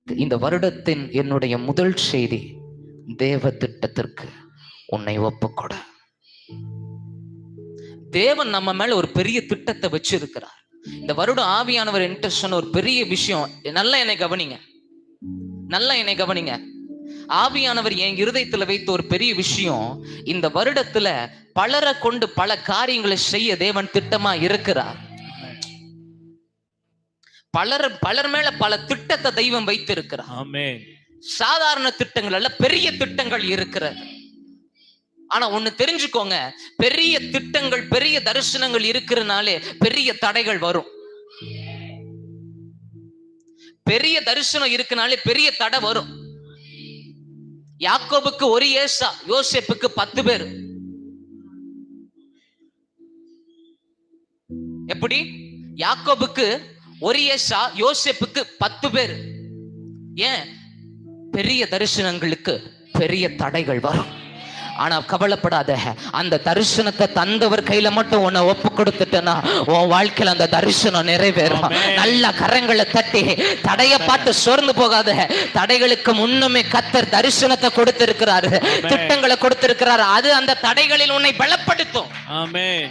இந்த வருடத்தின் என்னுடைய முதல் செய்தி, தேவ திட்டத்திற்கு உன்னை ஒப்புக்கொடு. தேவன் நம்ம மேல ஒரு பெரிய திட்டத்தை வச்சிருக்கிறார். இந்த வருடம் ஆவியானவர் என்கிட்ட சொன்ன ஒரு பெரிய விஷயம், நல்லா என்னை கவனிங்க, நல்லா என்னை கவனிங்க. ஆவியானவர் என் இருதயத்துல வைத்த ஒரு பெரிய விஷயம், இந்த வருடத்துல பலரை கொண்டு பல காரியங்களை செய்ய தேவன் திட்டமா இருக்கிறார். பலர் மேல பல திட்டத்தை தெய்வம் வைத்திருக்கிறார். ஆமென். சாதாரண திட்டங்கள் அல்ல, பெரிய திட்டங்கள் இருக்கிறது. ஆனா ஒண்ணு தெரிஞ்சுக்கோங்க, பெரிய திட்டங்கள் பெரிய தரிசனங்கள் இருக்கிறனாலே பெரிய தடைகள் வரும். பெரிய தரிசனம் இருக்கனாலே பெரிய தடை வரும். யாக்கோபுக்கு ஒரு ஏசா, யோசேப்புக்கு 10 பேர். எப்படி? யாக்கோபுக்கு ஒரு ஏசா, யோசேப்புக்கு 10 பேர். ஏன்? பெரிய தரிசனங்களுக்கு பெரிய தடைகள் வரும். ஆனா கவலைப்படாத, அந்த தரிசனத்தை தந்தவர் கையில மட்டும் உன்னை ஒப்பு கொடுத்துட்டேன்னா உன் வாழ்க்கையில அந்த தரிசனம் நிறைவேறும். நல்ல கரங்களை தட்டி தடைய பார்த்து சோர்ந்து போகாத. தடைகளுக்கு முன்னுமே கர்த்தர் தரிசனத்தை கொடுத்திருக்கிறாரு, திட்டங்களை கொடுத்திருக்கிறாரு. அது அந்த தடைகளில் உன்னை பலப்படுத்தும். ஆமென்.